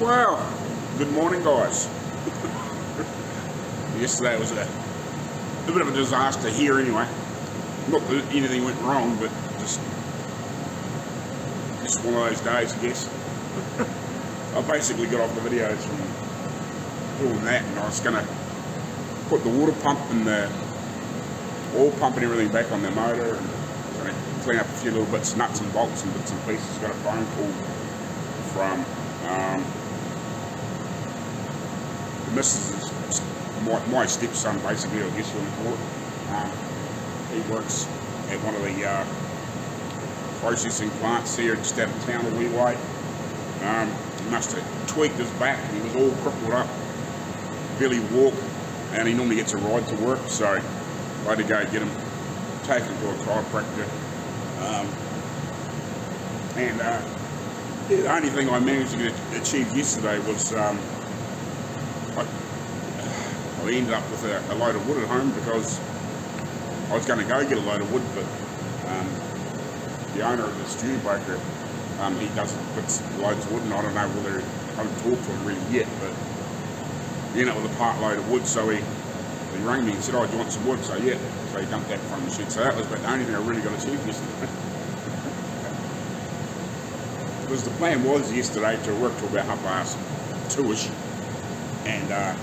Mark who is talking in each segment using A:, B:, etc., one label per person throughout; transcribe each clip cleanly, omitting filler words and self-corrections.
A: Well, good morning, guys. Yesterday was a bit of a disaster here anyway. Not that anything went wrong, but just one of those days, I guess. I basically got off the videos from doing that, and I was going to put the water pump and the oil pump and everything back on the motor, and going to clean up a few little bits, nuts and bolts and bits and pieces. Got a phone call from the missus, my stepson, basically, I guess you want to call it. He works at one of the processing plants here just out of town a wee way. He must have tweaked his back and he was all crippled up, barely walk, and he normally gets a ride to work, so I had to go get him taken to a chiropractor. The only thing I managed to achieve yesterday was I ended up with a load of wood at home because I was going to go get a load of wood, but the owner of the Studebaker, he does loads of wood, and I don't know whether I haven't talked to him really yet, but he ended up with a part load of wood, so he rang me and said, "Oh, do you want some wood?" So yeah, so he dumped that from the shed. So that was about the only thing I really got achieved yesterday. Because the plan was yesterday to work till about 2:30ish, and then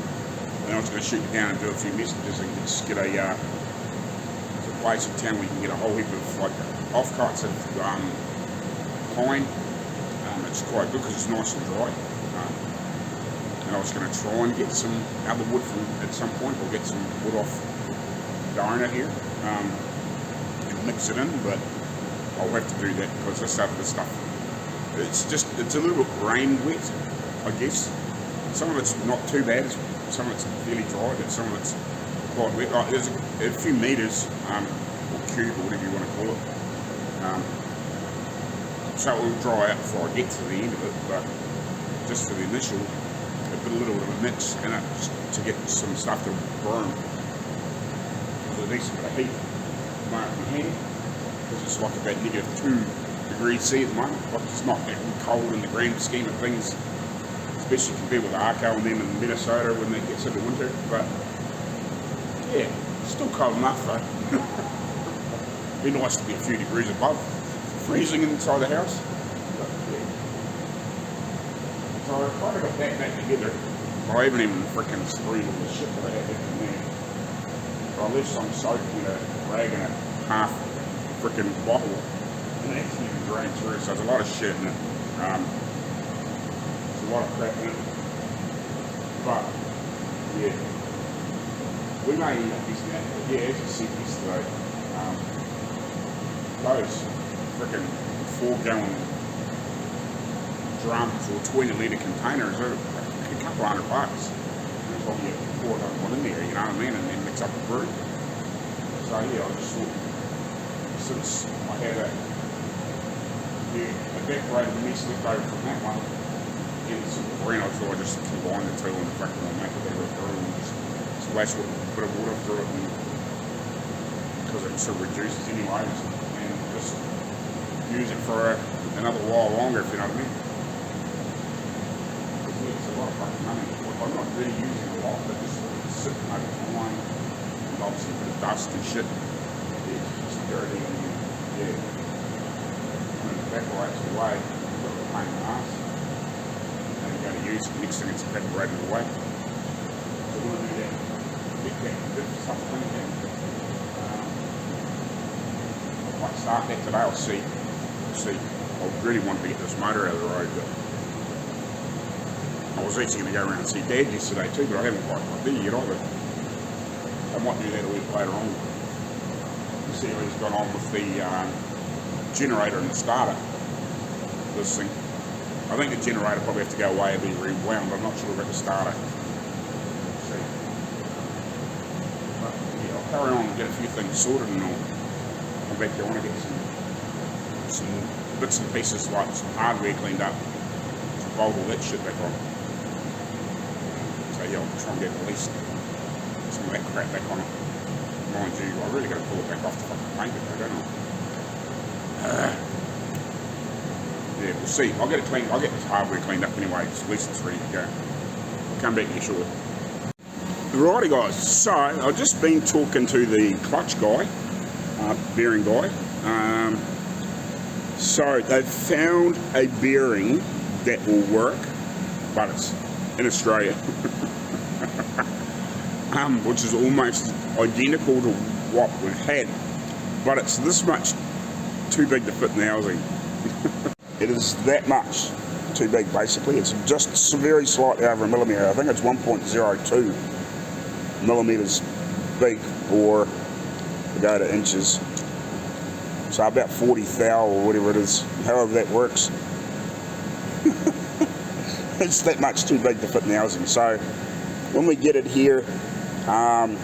A: I was going to shoot it down and do a few messages and just get a place in town where you can get a whole heap of like offcuts of pine. It's quite good because it's nice and dry. And I was going to try and get some other wood from at some point, or get some wood off the owner here and mix it in, but I'll have to do that because this other stuff, it's a little bit rain wet, I guess. Some of it's not too bad, some of it's fairly dry, but some of it's quite wet. Like, there's a few metres, or cube, or whatever you want to call it. So it will dry out before I get to the end of it, but just for the initial, I put a little bit of a mix in it just to get some stuff to burn with a decent bit of heat. Mark my hand, because it's like about -2 degrees C at the moment. Like, it's not that cold in the grand scheme of things, especially compared with Arco and them in Minnesota when it gets into winter, but yeah, still cold enough though. Be nice to be a few degrees above freezing inside the house. But, yeah. So I kind of got that back together. I haven't even freaking screwed all the shit that I had back in there. So I left some soap in a rag and a half freaking bottle, and it actually even drained through, so there's a lot of shit in it. There's a lot of crap in it. But, yeah. We may end up using that, but yeah, as you said yesterday, those freaking 4-gallon drums or 20-litre containers are a couple $100. That's why you pour another one in there, you know what I mean, and then mix up the brew. So yeah, I just thought, since I had a evaporated mess left over from that one, and some brand, I thought I'd just combine the two and freaking make a bit of a brew and just splash a bit of water through it, and because it sort of reduces anyway, and just use it for another while longer, if you know what I mean. It's a lot of fucking money. I'm not really using a lot, but just sitting over time, and obviously a bit of dust and shit. Yeah, it's dirty, and yeah, when it evaporates away, you've got the pain in the ass. And you go to use it, next thing it's evaporated away. So we want to do that, get that stuff cleaned out. I might start that today, I'll see. I really wanted to get this motor out of the road, but I was actually going to go around and see Dad yesterday too, but I haven't quite got there yet either. I might do that a week later on. You see how he's gone on with the generator and the starter. This thing. I think the generator probably has to go away and be rewound, but I'm not sure about the starter. See. But yeah, I'll carry on and get a few things sorted, and I'll come back here. I want to get some bits and pieces, like some hardware cleaned up, to bolt all that shit back on. So yeah, I'll try and get at least some of that crap back on it. Mind you, I really got to pull it back off the fucking paint it though, don't I? yeah, we'll see. I'll get it cleaned. I'll get this hardware cleaned up anyway. At least it's ready to go. I'll come back here shortly. Righty guys, so I've just been talking to the clutch guy, bearing guy. So they've found a bearing that will work, but it's in Australia, which is almost identical to what we've had, but it's this much too big to fit in the housing. It is that much too big basically. It's just very slightly over a millimetre. I think it's 1.02 millimetres big, or to go to inches. So about 40 thou or whatever it is, however that works. It's that much too big to fit in the housing. So when we get it here, you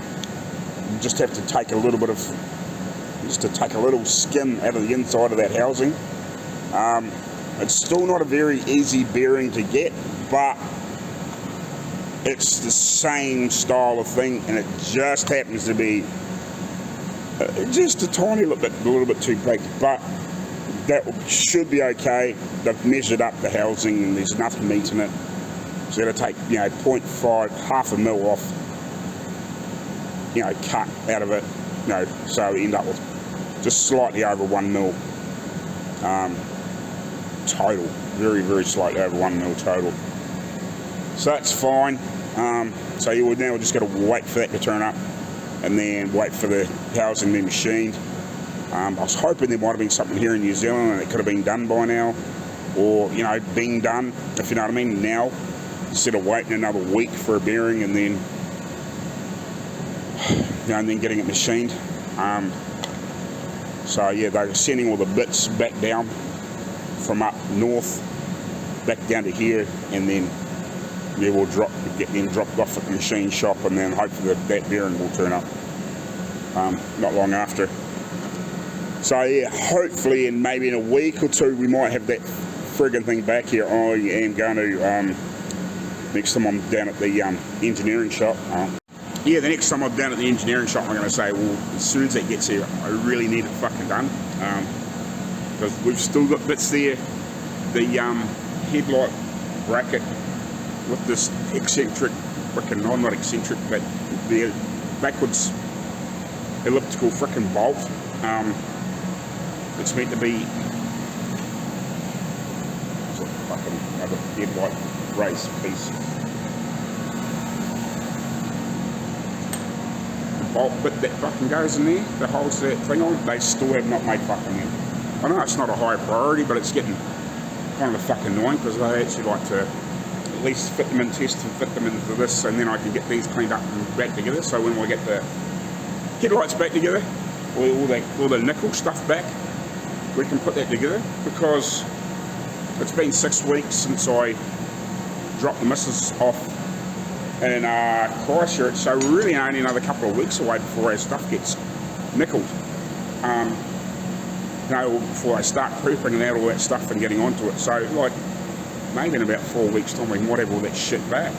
A: just have to take a little bit of, skin out of the inside of that housing. It's still not a very easy bearing to get, but it's the same style of thing, and it just happens to be just a tiny little bit too big, but that should be okay. They've measured up the housing and there's enough meat in it, so you've got to take 0.5, half a mil off, cut out of it, so you end up with just slightly over 1 mil total, very, very slightly over 1 mil total. So that's fine. So you would now just got to wait for that to turn up, and then wait for the housing to be machined. I was hoping there might have been something here in New Zealand and it could have been done by now, or being done, if you know what I mean, now, instead of waiting another week for a bearing and then and then getting it machined. So yeah, they're sending all the bits back down from up north back down to here, and then we'll get them dropped off at the machine shop, and then hopefully that bearing will turn up not long after. So yeah, hopefully maybe in a week or two we might have that friggin' thing back here. I am going to next time I'm down at the engineering shop. Yeah, the next time I'm down at the engineering shop, I'm going to say, well, as soon as that gets here, I really need it fucking done, because we've still got bits there. The headlight bracket with this eccentric, frickin', no, not eccentric, but the backwards elliptical frickin' bolt. It's meant to be fucking another headlight race piece. The bolt bit that fucking goes in there, that holds that thing on, they still have not made fucking them. I know it's not a high priority, but it's getting kind of fucking annoying, because I actually like to at least fit them in, test and fit them into this, and then I can get these cleaned up and back together. So when we get the headlights back together, all the nickel stuff back, we can put that together, because it's been 6 weeks since I dropped the missus off in Christchurch, so we're really only another couple of weeks away before our stuff gets nickeled. Before I start proofing out all that stuff and getting onto it. So like maybe in about 4 weeks time we might have all that shit back,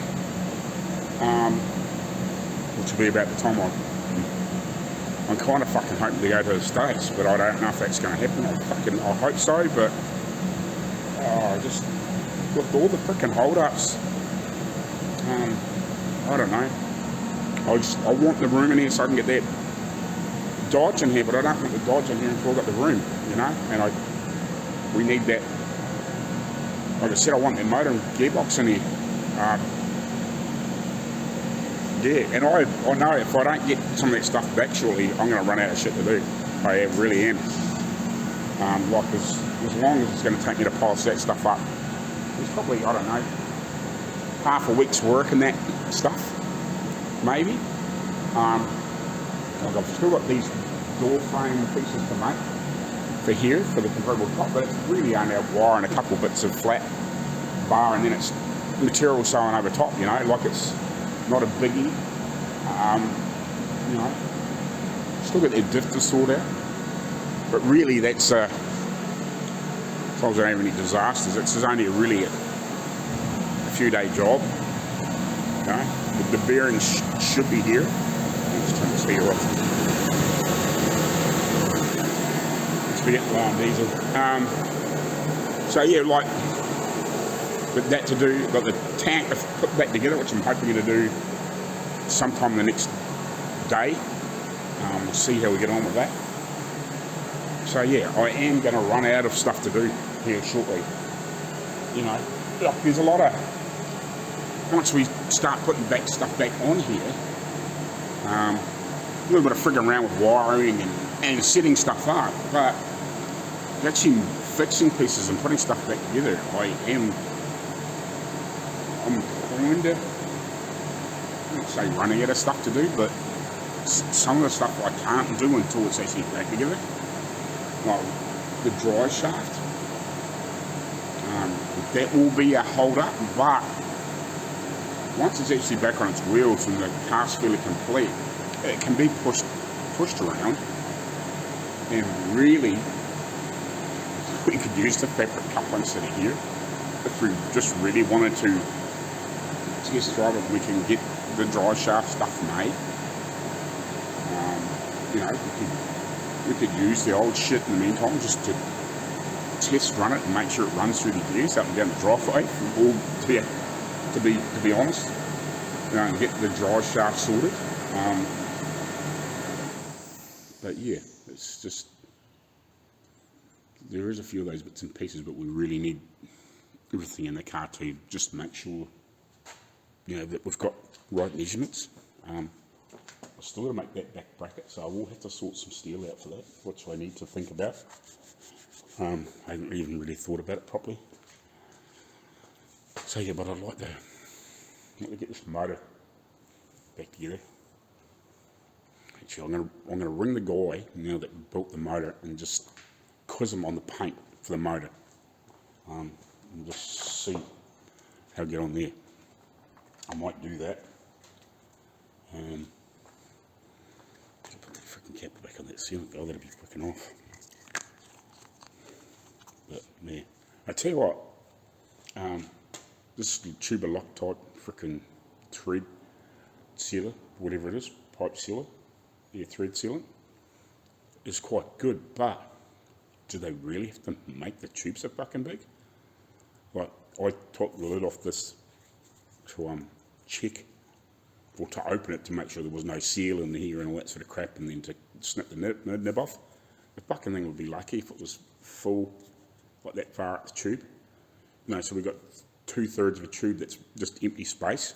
A: which will be about the time I'm kind of fucking hoping to go to the States, but I don't know if that's going to happen. I hope so, but just with all the freaking hold-ups, I don't know. I want the room in here so I can get that Dodge in here, but I don't want the Dodge in here until I've got the room, and we need that. Like I said, I want the motor and gearbox in here. Yeah, and I know if I don't get some of that stuff back shortly, I'm going to run out of shit to do. I really am. Like as long as it's going to take me to polish that stuff up, there's probably, I don't know, half a week's work in that stuff, maybe. Like I've still got these door frame pieces to make for here, for the convertible top, but it's really only a wire and a couple bits of flat bar, and then it's material sewn over top, like it's not a biggie. Still got their diff to sort out, but really that's as long as I don't have any disasters, it's only really a few day job. The bearings should be here. Let's turn this heater off. It's been low on diesel. So yeah, like, with that to do, got the tank to put back together, which I'm hoping to do sometime the next day. We'll see how we get on with that. So yeah, I am going to run out of stuff to do here shortly. You know, like, there's a lot of, once we start putting stuff back on here, a little bit of frigging around with wiring and setting stuff up, but actually fixing pieces and putting stuff back together, I'm kind of, I wouldn't say running out of stuff to do, but some of the stuff I can't do until it's actually back together. Like the dry shaft, that will be a hold up, but once it's actually back on its wheels and the car's fairly complete, it can be pushed around, and really we could use the fabric couplings that are here. If we just really wanted to test drive it, we can get the dry shaft stuff made. You know, we could use the old shit in the meantime just to test run it and make sure it runs through the gears up and down the driveway. All to be honest, you know, and get the dry shaft sorted. But yeah, it's just, there is a few of those bits and pieces, but we really need everything in the car to just make sure, you know, that we've got right measurements. I've still got to make that back bracket, so I will have to sort some steel out for that, which I need to think about. I haven't even really thought about it properly. So yeah, but I'd like to get this motor back together. Actually, I'm gonna ring the guy now that built the motor and just quiz him on the paint for the motor, and just see how I get on there. I might do that. Put the freaking cap back on that sealant. Oh, that'll be freaking off. But yeah, I tell you what, this tuber lock type freaking thread sealer, whatever it is, pipe sealer, yeah, thread sealant, is quite good, but do they really have to make the tubes so fucking big? Like, I took the lid off this to check, or to open it to make sure there was no seal in here and all that sort of crap, and then to snip the nib off. The fucking thing would be lucky if it was full, like that far up the tube. No, so we've got 2/3 of a tube that's just empty space.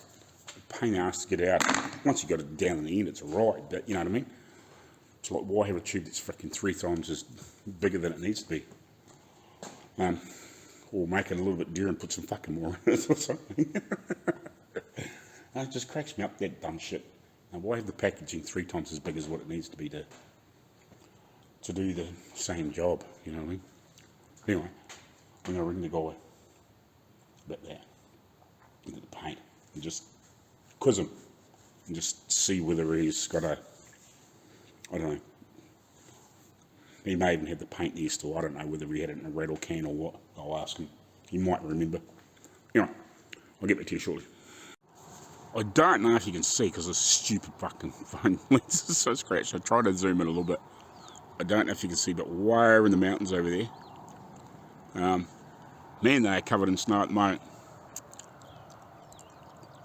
A: Pain in the ass to get out. Once you got it down in the end, it's alright, but you know what I mean? It's like, why have a tube that's freaking 3 times as bigger than it needs to be? Or make it a little bit dearer and put some fucking more in it or something. It just cracks me up, that dumb shit. Now, why have the packaging 3 times as big as what it needs to be to do the same job, you know what I mean? Anyway, I'm going to ring the guy about that, into the paint, and just quiz him, and just see whether he's got a, I don't know, he may even have the paint there still, I don't know whether he had it in a rattle can or what. I'll ask him, he might remember. Anyway, I'll get back to you shortly. I don't know if you can see because this stupid fucking phone lens is so scratched. I tried to zoom in a little bit. I don't know if you can see, but way in the mountains over there, man, they're covered in snow at the moment.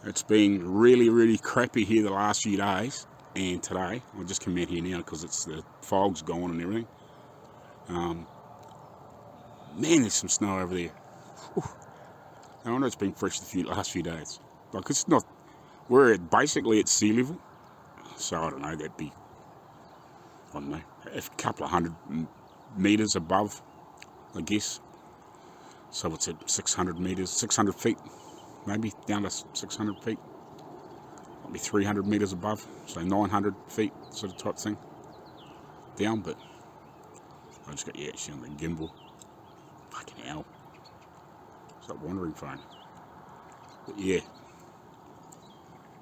A: It's been really, really crappy here the last few days, and today, I just come out here now because it's the fog's gone and everything. Man, there's some snow over there. Whew. I wonder it's been fresh the last few days. Like, it's not, we're basically at sea level, so I don't know, that'd be, I don't know, a couple of 100 metres above, I guess. So it's at 600 metres, 600 feet, maybe down to 600 feet. Might be 300 metres above, so 900 feet sort of type thing down, but I just got you actually on the gimbal. Fucking hell. It's that wandering phone. But yeah.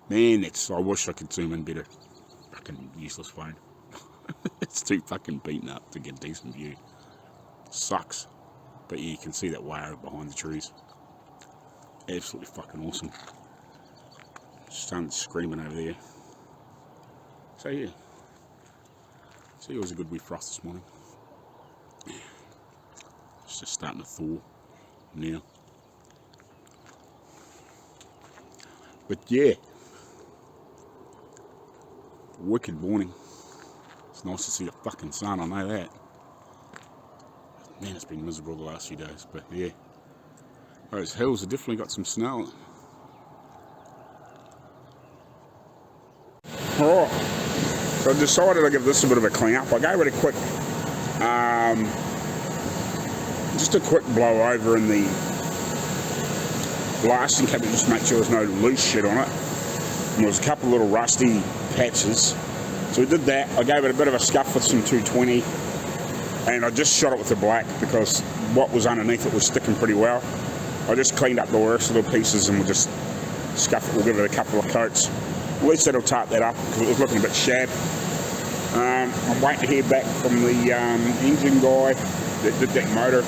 A: Man, I wish I could zoom in better. Fucking useless phone. It's too fucking beaten up to get a decent view. Sucks. But yeah, you can see that way out behind the trees. Absolutely fucking awesome. Sun's screaming over there. So yeah. So it was a good wee frost this morning. It's just starting to thaw. now. But yeah, wicked morning. It's nice to see the fucking sun, I know that. Man, it's been miserable the last few days, but yeah. Those hills have definitely got some snow. Alright, so I decided I'd give this a bit of a clean up. I gave it a quick, just a quick blow over in the blasting cabinet, just to make sure there's no loose shit on it. And there was a couple of little rusty patches. So we did that. I gave it a bit of a scuff with some 220, and I just shot it with the black because what was underneath it was sticking pretty well. I just cleaned up the worst little pieces and we'll just scuff it. We'll give it a couple of coats. At least that'll tart that up because it was looking a bit shab. I'm waiting to hear back from the engine guy that did that motor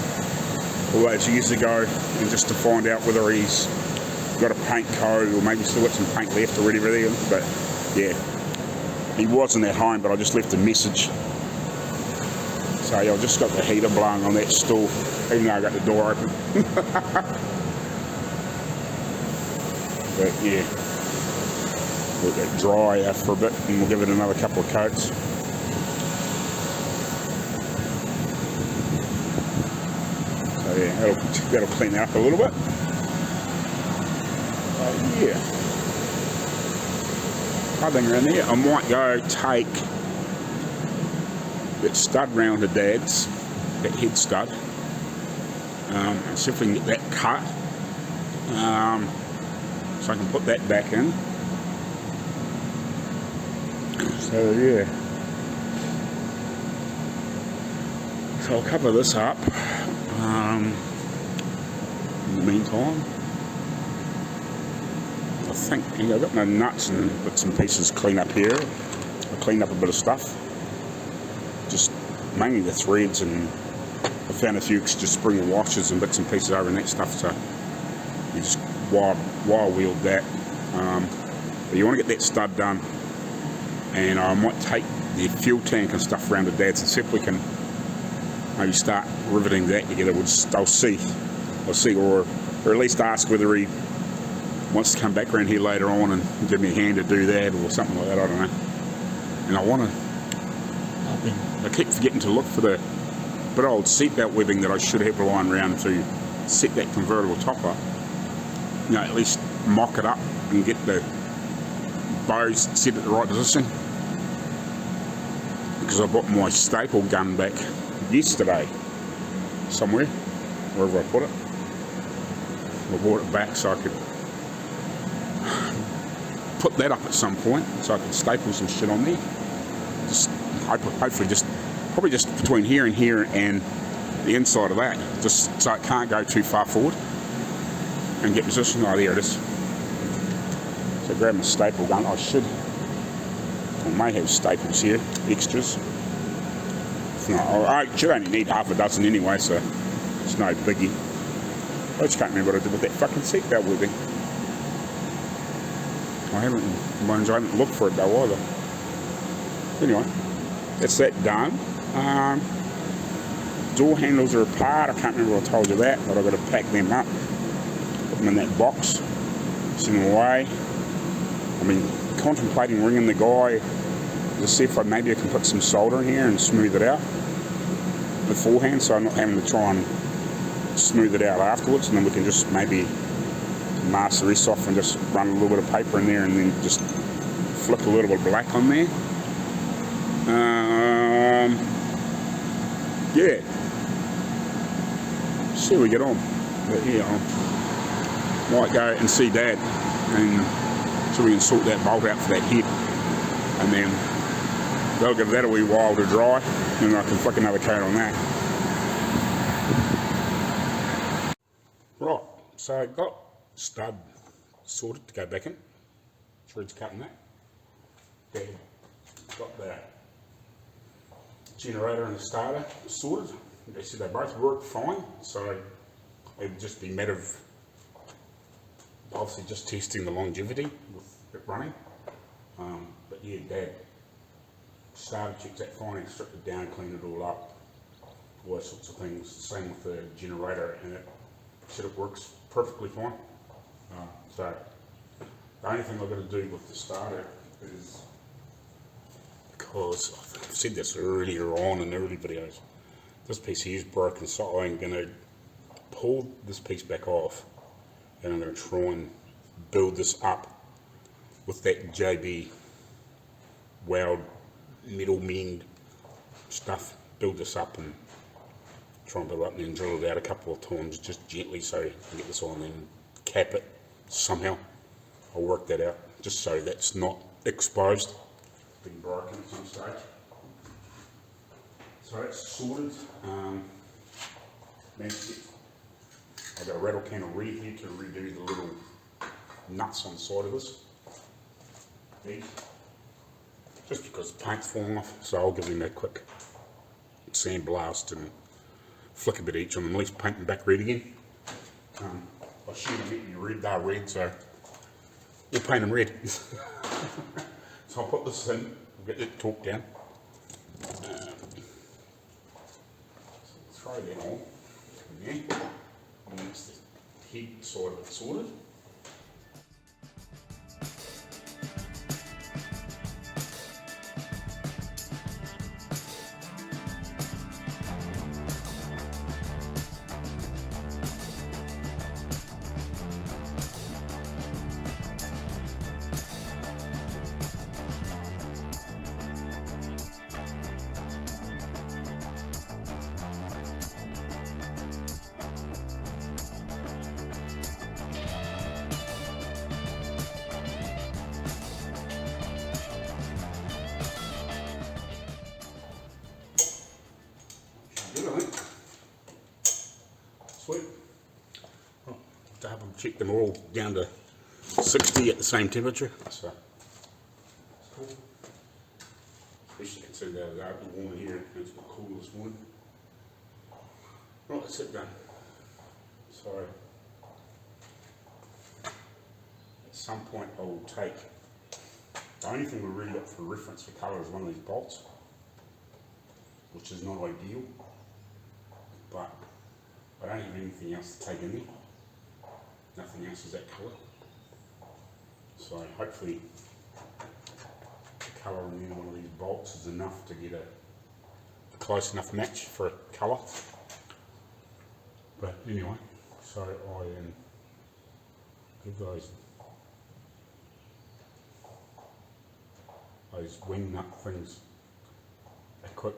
A: all those years ago, and just to find out whether he's got a paint code or maybe still got some paint left or whatever there. But yeah, he wasn't at home, but I just left a message. So yeah, I've just got the heater blowing on that stool, even though I got the door open. But yeah, let that dry for a bit and we'll give it another couple of coats. So yeah, that'll clean it up a little bit. Yeah. Other thing around there, I might go take that stud round to Dad's, that head stud, and see if we can get that cut, so I can put that back in. So yeah, so I'll cover this up in the meantime. I think I've got my nuts and bits and pieces clean up here. I cleaned up a bit of stuff, just mainly the threads, and I found a few just spring washers and bits and pieces over and that stuff, so you just wire wheeled that. But you want to get that stud done, and I might take the fuel tank and stuff around to Dad's and see if we can maybe start riveting that together. I'll see, or at least ask whether he wants to come back around here later on and give me a hand to do that or something like that, I don't know. And I keep forgetting to look for the bit of old seatbelt webbing that I should have lying around to set that convertible top up. You know, at least mock it up and get the bows set at the right position. Because I bought my staple gun back yesterday somewhere, wherever I put it. I bought it back so I could put that up at some point, so I could staple some shit on there. Just hopefully probably just between here and the inside of that, just so it can't go too far forward, and get position. Oh, there it is. So grab my staple gun. I may have staples here, extras. If not, I should only need half a dozen anyway, so it's no biggie. I just can't remember what I did with that fucking seatbelt webbing. I haven't looked for it though either. Anyway, that's that done. Door handles are apart. I can't remember if I told you that, but I've got to pack them up, put them in that box, send them away. I've been contemplating ringing the guy to see if maybe I can put some solder in here and smooth it out beforehand, so I'm not having to try and smooth it out afterwards, and then we can just maybe mask the rest off and just run a little bit of paper in there and then just flick a little bit of black on there. Yeah, see how we get on. But yeah, I might go and see Dad and so we can sort that bolt out for that head, and then they'll give that a wee while to dry, and I can flick another coat on that. Right, so I got stud sorted to go back in. Threads cutting that. Then got the generator and the starter sorted. They said they both work fine, so it would just be a matter of obviously just testing the longevity with it running. But yeah, Dad starter checked that fine, and stripped it down, cleaned it all up, all those sorts of things. Same with the generator, and it said it works perfectly fine. So the only thing I've got to do with the starter is, because I've said this earlier on in early videos, this piece here is broken, so I'm going to pull this piece back off and I'm going to try and build this up with that JB weld metal mend stuff. Build this up and try and build it up and then drill it out a couple of times just gently so I can get this on and then cap it somehow. I'll work that out just so that's not exposed, being broken at some stage. So that's sorted. I've got a rattle can of red here to redo the little nuts on the side of this. These. Just because the paint's falling off, so I'll give them a quick sand blast and flick a bit each on them, at least paint them back red again. I assume they're meant to be red, they're red, so we'll paint them red. So I'll put this in, we'll get that torque down. So throw that on there, and that's the head side of it sorted. Sweet. Well, double check them all down to 60 at the same temperature. So it's cool. Especially considering that it's open warmer here. It's got cool this morning. Right, that's it done. So at some point I will take, the only thing we've really got for reference for colour is one of these bolts, which is not ideal, but I don't have anything else to take in there. Nothing else is that colour. So hopefully the colour in one of these bolts is enough to get a close enough match for a colour. But anyway, so I give those wing nut things a quick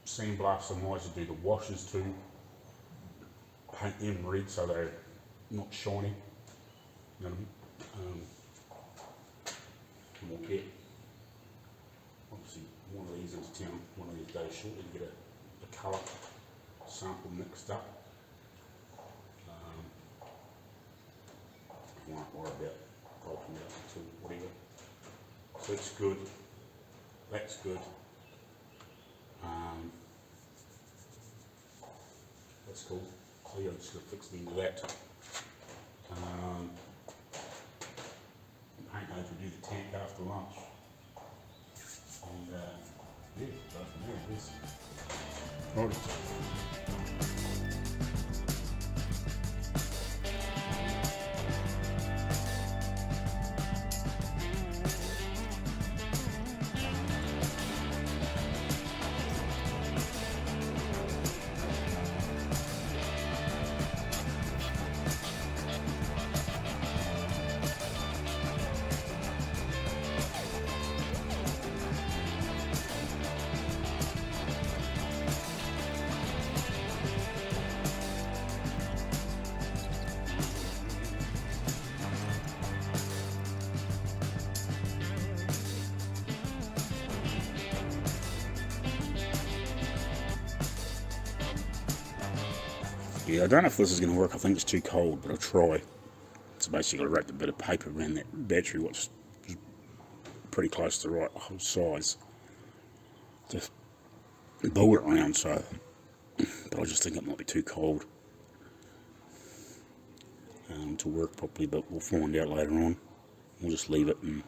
A: sandblast. I might do the washers too, paint them red so they're not shiny, you know what I mean? We'll get obviously one of these into town one of these days shortly to get a colour sample mixed up. I won't worry about bulking it up until whatever. So it's good, that's good. That's cool. So yeah, I'm just going to fix the end of that. Paint those, we'll do the tank after lunch. And yeah, go from there, I guess. Right. Yeah, I don't know if this is going to work. I think it's too cold, but I'll try. So basically, I wrapped a bit of paper around that battery, which is pretty close to the right size. Just build it around, so. But I just think it might be too cold to work properly, but we'll find out later on. We'll just leave it and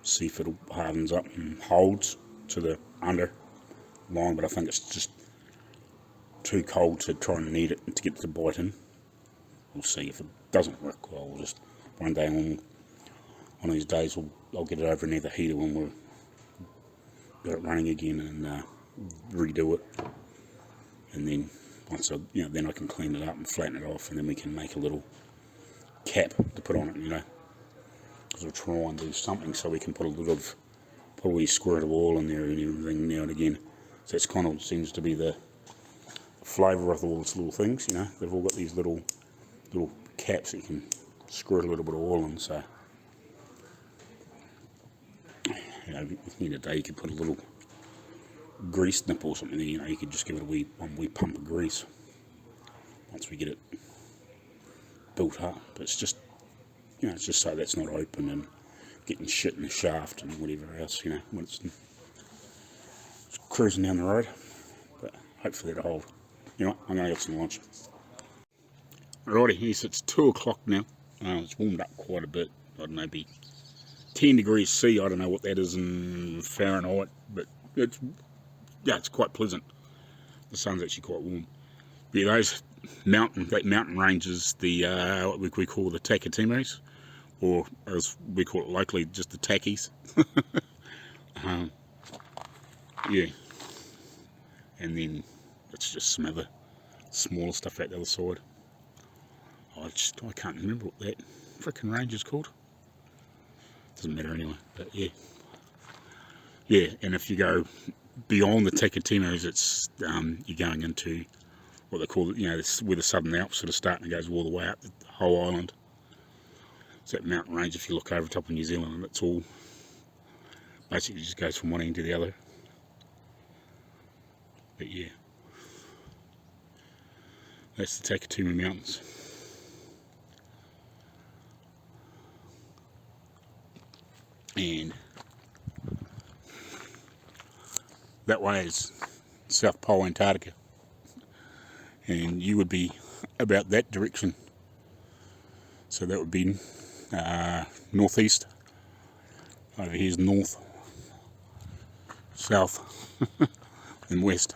A: see if it hardens up and holds to the under line, but I think it's just too cold to try and knead it to get it to bite in. We'll see. If it doesn't work, well, we'll just one day on these days I'll get it over near the heater when we're got it running again and redo it. And then once then I can clean it up and flatten it off, and then we can make a little cap to put on it, because we'll try and do something so we can put a little of probably squirt of oil in there and everything now and again. So it's kind of seems to be the flavour of all these little things, They've all got these little caps that you can squirt a little bit of oil in. So in a day you could put a little grease nip or something there, you could just give it one wee pump of grease once we get it built up. But it's just it's just so that's not open and getting shit in the shaft and whatever else, when it's cruising down the road. But hopefully it'll hold. I'm going to get some lunch. Alrighty, yes, it's 2 o'clock now. It's warmed up quite a bit. I don't know, be 10 degrees C. I don't know what that is in Fahrenheit, but it's quite pleasant. The sun's actually quite warm. Yeah, that mountain range is the what we call the Takatimes, or as we call it locally, just the Takis. Yeah, and then it's just some other smaller stuff out the other side. I can't remember what that frickin' range is called. Doesn't matter anyway. But yeah, and if you go beyond the Takatimes, it's you're going into what they call it, where the Southern Alps sort of start and it goes all the way up the whole island. It's that mountain range. If you look over the top of New Zealand, and it's all basically just goes from one end to the other. But yeah, that's the Takatuma Mountains. And that way is South Pole Antarctica, and you would be about that direction, so that would be northeast. Over here's north, south and west.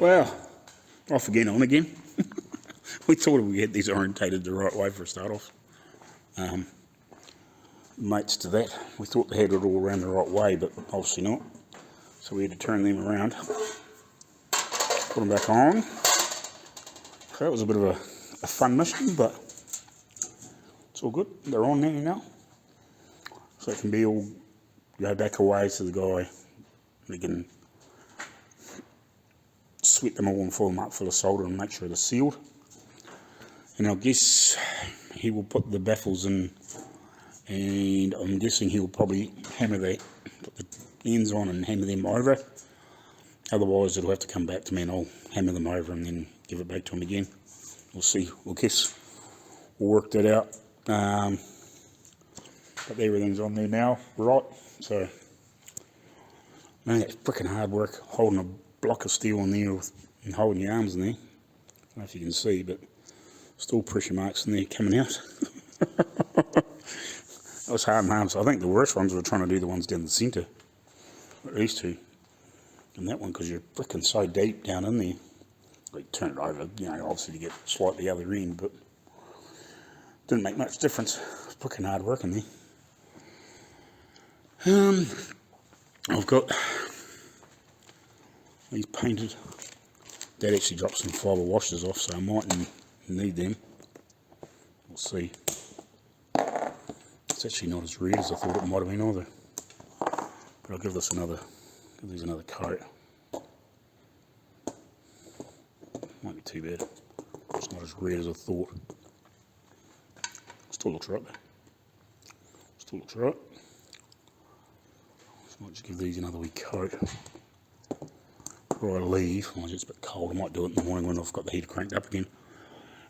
A: Well, off again, on again. We thought we had these orientated the right way for a start off. Mates to that, we thought they had it all around the right way, but obviously not. So we had to turn them around, put them back on. So that was a bit of a fun mission, but it's all good. They're on there now. So it can be all, go back away to the guy. We can sweat them all and fill them up full of solder and make sure they're sealed. And I guess he will put the baffles in, and I'm guessing he'll probably hammer put the ends on and hammer them over. Otherwise it'll have to come back to me and I'll hammer them over and then give it back to him again. We'll see. We'll guess we'll work that out. But everything's on there now, right? So, man, that's freaking hard work holding a block of steel in there and holding your arms in there. I don't know if you can see, but still pressure marks in there coming out. That was hard and hard. So I think the worst ones were trying to do the ones down the centre. These two. And that one, because you're freaking so deep down in there. Like, turn it over, you know, obviously to get slightly the other end, but didn't make much difference. It's freaking hard work in there. I've got these painted. Dad actually dropped some fibre washers off, so I might need them. We'll see. It's actually not as red as I thought it might have been either. But I'll give these another coat. Won't be too bad. It's not as red as I thought. Still looks right though. Still looks right. So I might just give these another wee coat before I leave. Well, it's a bit cold. I might do it in the morning when I've got the heater cranked up again.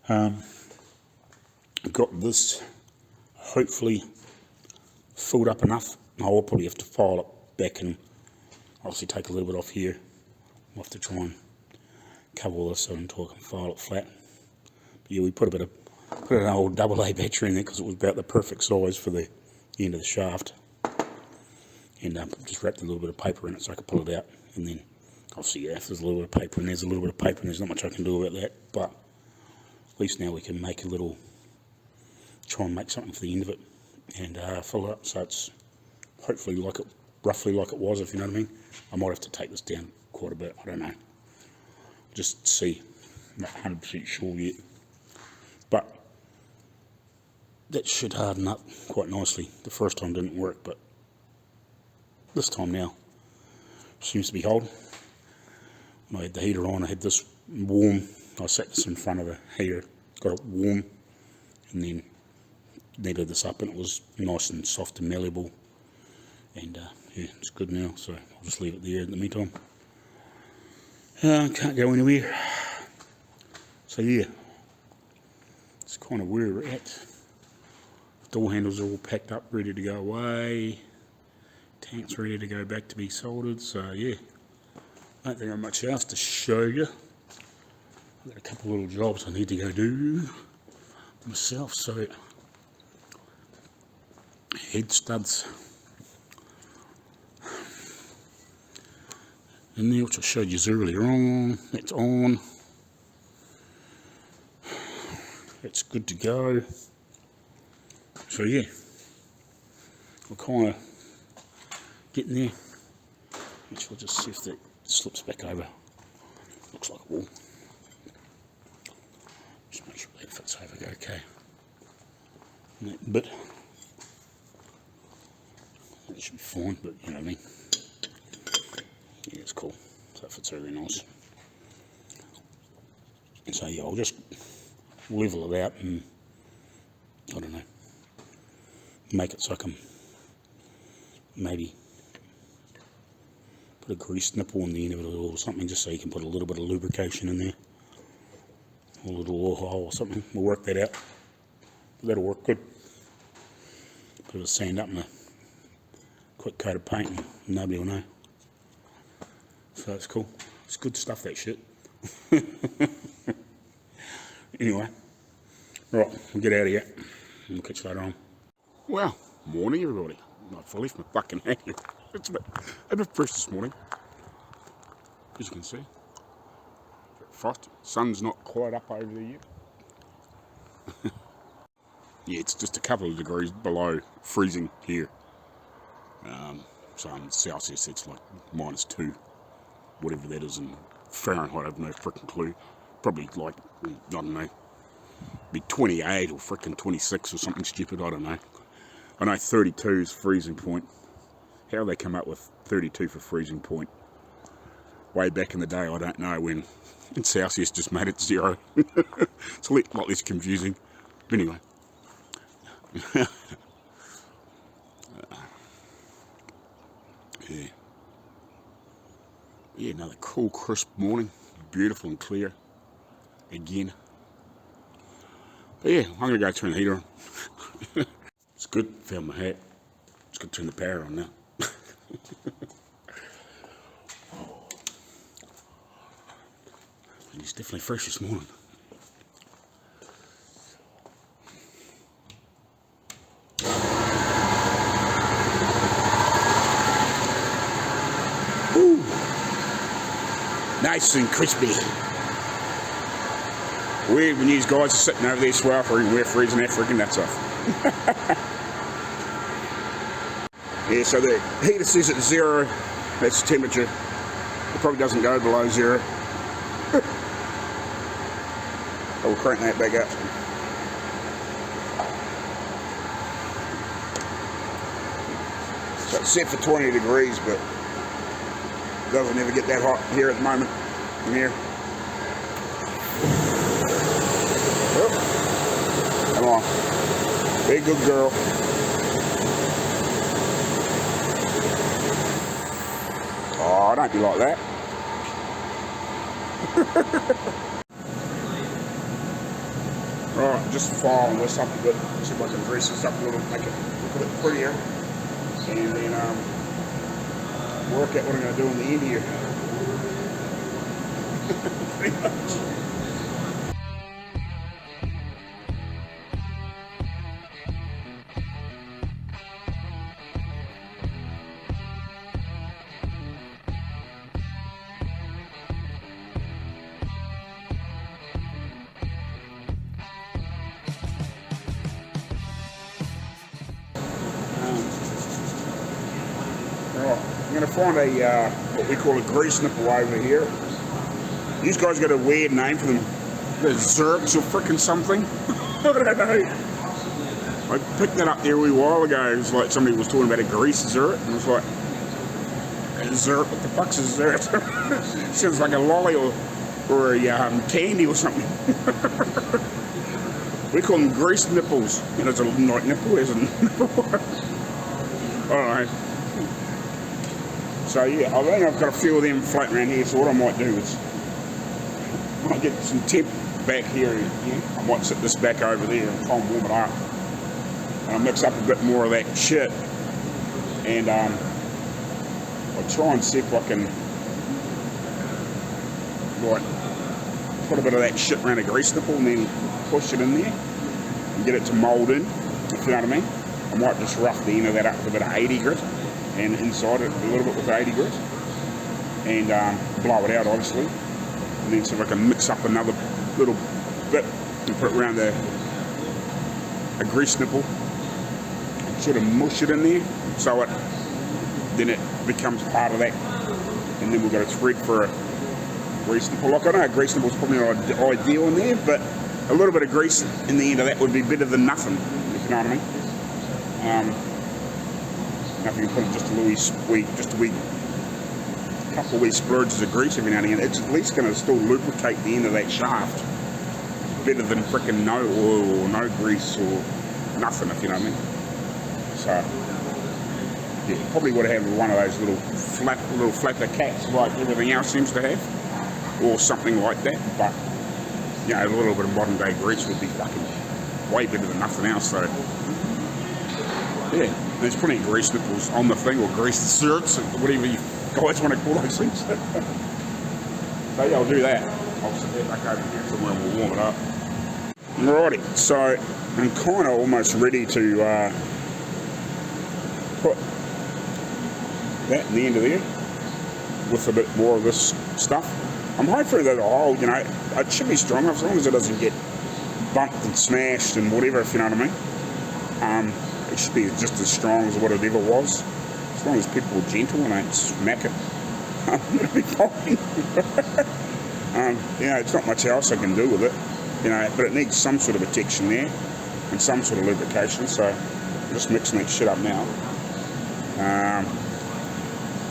A: I've got this hopefully filled up enough. I'll probably have to file it back and obviously take a little bit off here. I'll have to try and cover all this until I can file it flat. But yeah, we put an old AA battery in there because it was about the perfect size for the end of the shaft. And just wrapped a little bit of paper in it so I could pull it out. And then obviously, yeah, if there's a little bit of paper and there's a little bit of paper and there's not much I can do about that. But at least now we can make try and make something for the end of it and fill it up so it's hopefully roughly like it was, if you know what I mean. I might have to take this down quite a bit, I don't know. Just see. I'm not 100% sure yet. But that should harden up quite nicely. The first time didn't work, but this time now seems to be holding. When I had the heater on, I had this warm. I sat this in front of the heater, got it warm, and then kneaded this up, and it was nice and soft and malleable. And yeah, it's good now, so I'll just leave it there in the meantime. Can't go anywhere. So yeah, it's kind of where we're at. Door handles are all packed up, ready to go away. Tank's ready to go back to be soldered, so yeah. I don't think I have much else to show you. I've got a couple of little jobs I need to go do myself, so head studs in there, which I showed you earlier on. That's on. It's good to go. So yeah, we're kind of getting there. Which we'll just see if that slips back over. Looks like a wall. Just make sure that fits over okay. And that bit. That should be fine, but you know what I mean. Yeah, it's cool. So that fits really nice. And so yeah, I'll just level it out and I don't know, make it so I can maybe put a grease nipple on the end of it or something, just so you can put a little bit of lubrication in there, or a little oil hole or something. We'll work that out. But that'll work good. Put a sand up and a quick coat of paint and nobody will know. So it's cool. It's good stuff, that shit. Anyway, right, we'll get out of here and we'll catch you later on. Well, morning everybody. I've left my fucking hand. It's a bit fresh this morning, as you can see. frost. Sun's not quite up over there yet. Yeah, it's just a couple of degrees below freezing here. So in Celsius it's like -2, whatever that is in Fahrenheit. I have no freaking clue. Probably like, I don't know, be 28 or freaking 26 or something stupid. I don't know. I know 32 is freezing point. How they come up with 32 for freezing point way back in the day, I don't know, when in Celsius just made it 0. It's a lot less confusing. But anyway. Yeah, another cool, crisp morning. Beautiful and clear. Again. But yeah, I'm going to go turn the heater on. It's good. Found my hat. Just got to turn the power on now. It's definitely fresh this morning. Ooh. Nice and crispy. Weird when these guys are sitting over there sweltering, we're freezing our freaking nuts off. Yeah, so the heater says it's 0, that's the temperature. It probably doesn't go below 0. I will crank that back up. So it's set for 20 degrees, but it doesn't ever get that hot here at the moment in here. Oh, come on. Be a good girl. Oh, don't be like that. Right, just filing this up a bit, see if I can dress this up a little, make it look a bit prettier, and then work out what I'm going to do in the end here. Pretty much. I'm going to find a what we call a grease nipple over here. These guys got a weird name for them. The zerks or frickin' something. I don't know. I picked that up there a wee while ago. It was like somebody was talking about a grease zert, and I was like, a zert? What the fuck's a zert? Sounds like a lolly or a candy or something. We call them grease nipples. You know, it's a not nipple, isn't it? I don't know. So yeah, I think I've got a few of them floating around here, so what I might do is I might get some temp back here. I might sit this back over there and try and warm it up. And I'll mix up a bit more of that shit. And I'll try and see if I can like put a bit of that shit around a grease nipple and then push it in there and get it to mould in, if you know what I mean. I might just rough the end of that up with a bit of 80 grit and inside it a little bit with 80 grit and blow it out obviously, and then see if I can mix up another little bit and put it around a grease nipple and sort of mush it in there so then it becomes part of that, and then we've got a thread for a grease nipple. Like I know a grease nipple is probably not ideal in there, but a little bit of grease in the end of that would be better than nothing, if you know what I mean. Now if you can put just a wee couple of wee splurges of grease every now and again, it's at least going to still lubricate the end of that shaft better than frickin' no oil or no grease or nothing, if you know what I mean. So yeah, you probably would have one of those little flapper caps like everything else seems to have, or something like that, but you know, a little bit of modern day grease would be fucking way better than nothing else. So yeah, there's plenty of grease nipples on the thing, or grease zerts, or whatever you guys want to call those things. So yeah, I'll do that. I'll sit that back over here somewhere and we'll warm it up. Alrighty, so I'm kind of almost ready to put that in the end of there with a bit more of this stuff. I'm hoping that it'll hold, you know. It should be strong enough as long as it doesn't get bumped and smashed and whatever, if you know what I mean. It should be just as strong as what it ever was. As long as people are gentle and don't smack it, it'll be fine. You know, it's not much else I can do with it, you know, but it needs some sort of protection there and some sort of lubrication, so I'm just mixing that shit up now.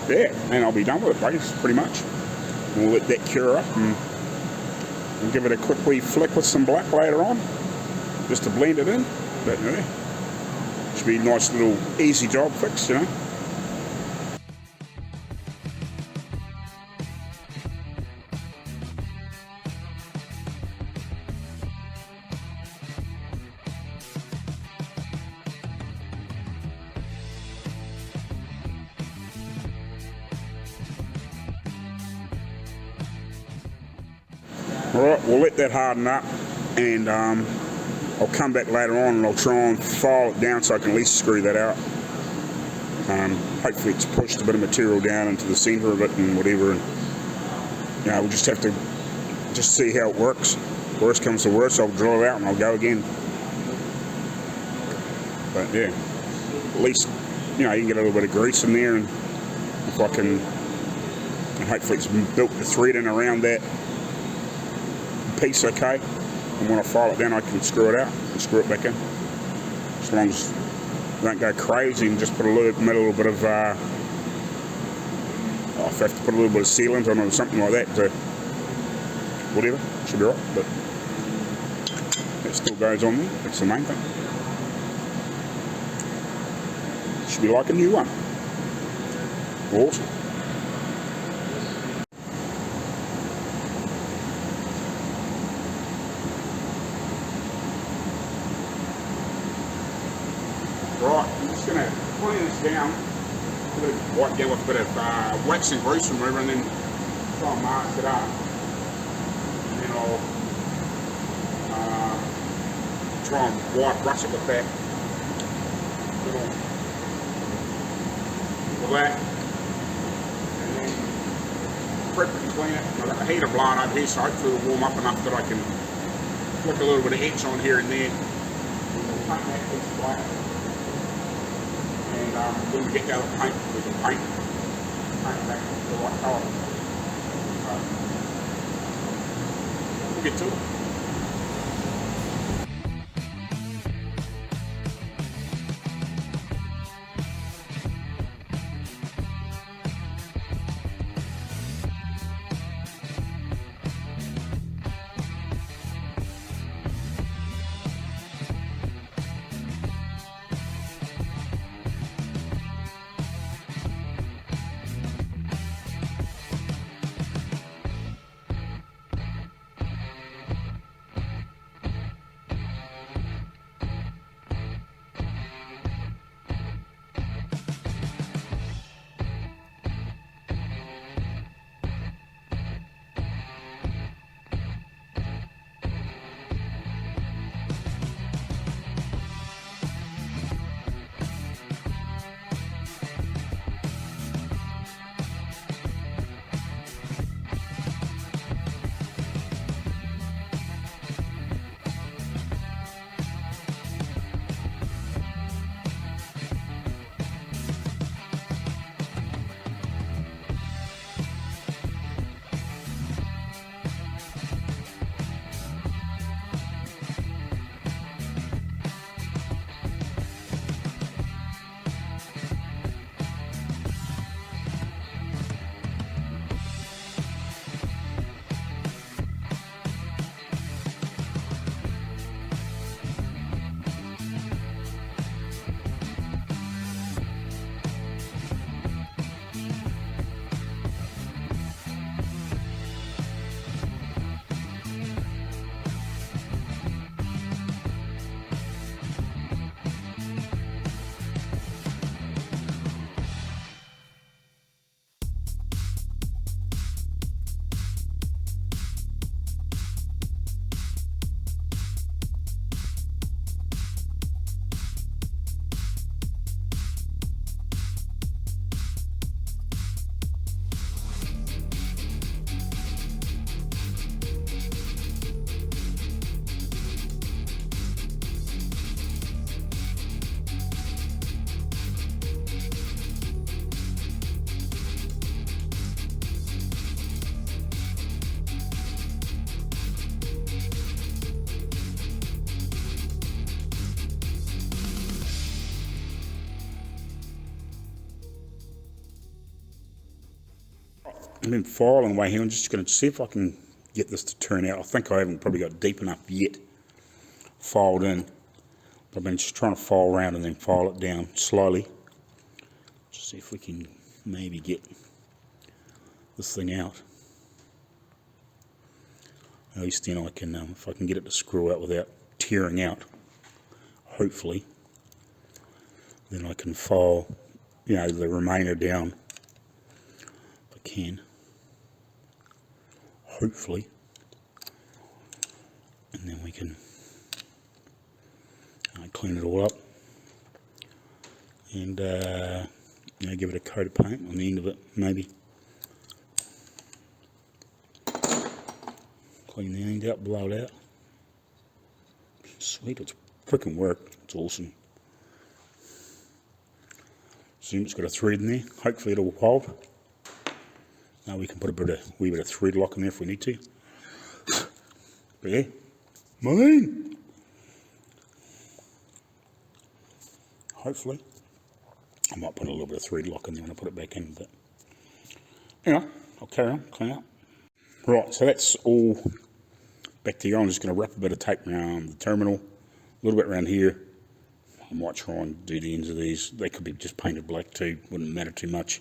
A: Yeah, and I'll be done with it, buddies, pretty much. We'll let that cure up and we'll give it a quick wee flick with some black later on, just to blend it in. But yeah, should be a nice little easy job fix, you know. Alright, we'll let that harden up, and I'll come back later on and I'll try and file it down so I can at least screw that out. Hopefully it's pushed a bit of material down into the centre of it and whatever, and you know, we'll just have to just see how it works. Worst comes to worst, I'll drill it out and I'll go again. But yeah, at least, you know, you can get a little bit of grease in there, and if I can, and hopefully it's built the thread in around that piece okay, and when I file it down I can screw it out and screw it back in, as long as I don't go crazy and just put a little bit of if I have to put a little bit of sealant on it or something like that to whatever, should be right, but it still goes on there, that's the main thing. Should be like a new one. Awesome. Right, I'm just going to clean this down, wipe down with a bit of wax and grease remover, and then try and mask it up. And then I'll try and white brush it with that little, with that, and then prep it and clean it. I've got the heater blowing over here, so hopefully it'll warm up enough that I can flick a little bit of etch on here and there. We'll paint that piece black. And when we get the other paint, we can paint it back to the right colour. We'll get to it.
B: I've been filing away here. I'm just going to see if I can get this to turn out. I think I haven't probably got deep enough yet filed in. But I've been just trying to file around and then file it down slowly. Just see if we can maybe get this thing out. At least then I can, if I can get it to screw out without tearing out, hopefully, then I can file, you know, the remainder down. If I can. Hopefully. And then we can clean it all up and you know, give it a coat of paint on the end of it, maybe. Clean the end out, blow it out. Sweet, it's freaking work. It's awesome. Assume it's got a thread in there. Hopefully it'll hold. Now we can put a wee bit of thread lock in there if we need to. But yeah, mine. Hopefully. I might put a little bit of thread lock in there when I put it back in, but anyway, I'll carry on, clean up. Right, so that's all back to here. I'm just going to wrap a bit of tape around the terminal, a little bit around here. I might try and do the ends of these. They could be just painted black too, wouldn't matter too much.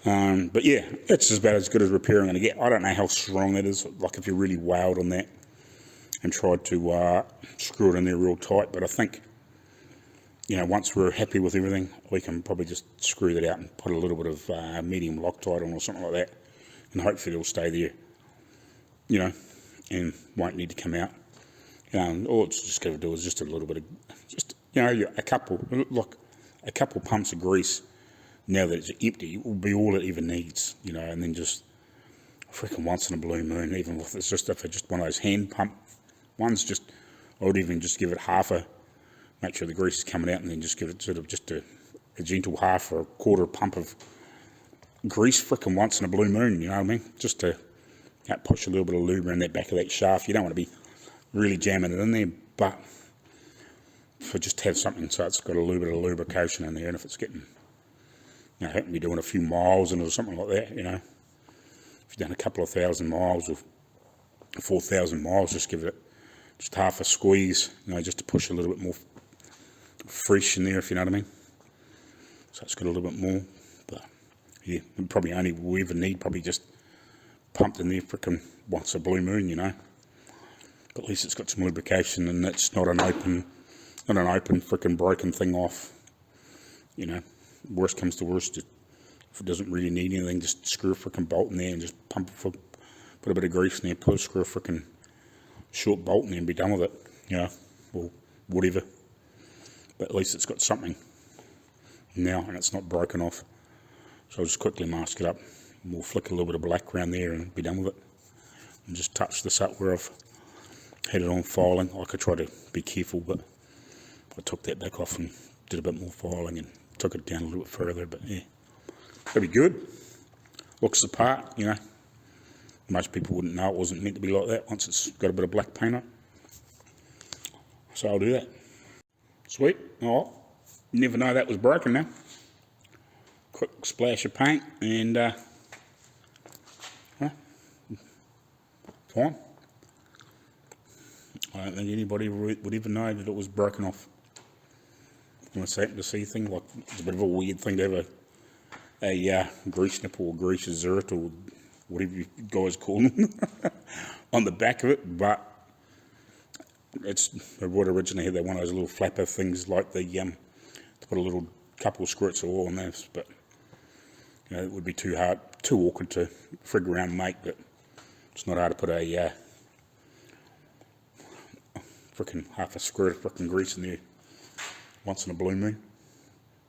B: But yeah, it's about as good as repair I'm going to get. I don't know how strong that is, like if you really wailed on that and tried to screw it in there real tight, but I think, you know, once we're happy with everything, we can probably just screw that out and put a little bit of medium Loctite on or something like that, and hopefully it'll stay there, you know, and won't need to come out. All it's just going to do is just a little bit of, just, you know, a couple pumps of grease. Now that it's empty, it will be all it even needs, you know, and then just freaking once in a blue moon, even if it's just one of those hand pump ones, just I would even just give it make sure the grease is coming out, and then just give it sort of just a gentle half or a quarter pump of grease freaking once in a blue moon, you know what I mean? Just to push a little bit of lube around that back of that shaft. You don't want to be really jamming it in there, but for just have something so it's got a little bit of lubrication in there, and if it's getting, you know, happen to be doing a few miles in it or something like that, you know, if you've done a couple of 1,000 miles or 4,000 miles, just give it just half a squeeze, you know, just to push a little bit more fresh in there, if you know what I mean. So it's got a little bit more, but yeah, probably only we ever need probably just pumped in there frickin' once a blue moon, you know. But at least it's got some lubrication, and it's not an open frickin' broken thing off, you know. Worst comes to worst, if it doesn't really need anything, just screw a frickin' bolt in there and just pump it, put a bit of grease in there, screw a frickin' short bolt in there and be done with it, you know, or whatever. But at least it's got something now, and it's not broken off. So I'll just quickly mask it up. We'll flick a little bit of black around there and be done with it. And just touch this up where I've had it on filing. I could try to be careful, but I took that back off and did a bit more filing and took it down a little bit further. But yeah, that'll be good. Looks the part, you know. Most people wouldn't know it wasn't meant to be like that once it's got a bit of black paint on it. So I'll do that. Sweet. Oh, never know that was broken now. Quick splash of paint and fine. I don't think anybody would even know that it was broken off. From a Satan to see thing, like it's a bit of a weird thing to have a grease nipple or grease zert or whatever you guys call them on the back of it, but it's what originally had one of those little flapper things like the to put a little couple of squirts of oil on this, but you know, it would be too awkward to frig around and make, but it's not hard to put a frickin' half a squirt of frickin' grease in there once in a blue moon,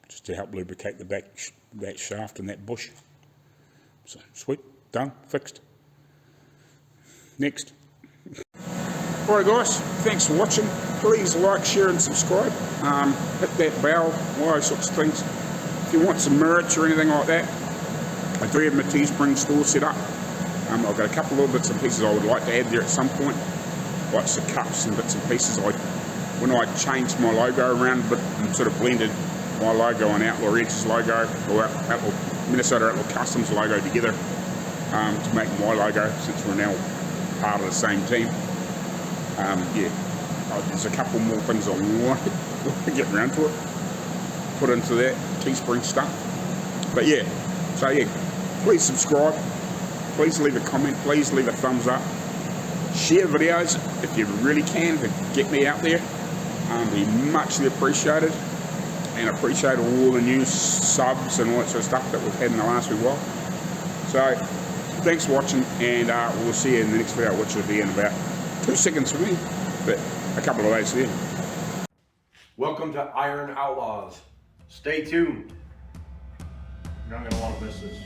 B: just to help lubricate the back that shaft and that bush. So sweet, done, fixed. Next. Alright guys, thanks for watching. Please like, share and subscribe. Hit that bell, all those sorts of things. If you want some merch or anything like that, I do have my Teespring store set up. I've got a couple of little bits and pieces I would like to add there at some point, like some cups and bits and pieces. When I changed my logo around a bit and sort of blended my logo on Outlaw Edge's logo, or Outlaw
A: Minnesota Outlaw Kustoms logo together to make my logo, since we're now part of the same team. Yeah, there's a couple more things I want to get around to it, put into that Teespring stuff. But yeah, so yeah, please subscribe, please leave a comment, please leave a thumbs up, share videos if you really can to get me out there. Be muchly appreciated, and appreciate all the new subs and all that sort of stuff that we've had in the last wee while. So thanks for watching, and we'll see you in the next video, which will be in about 2 seconds for me, but a couple of days for you.
C: Welcome to Iron Outlaws. Stay tuned. You're not going to want to miss this.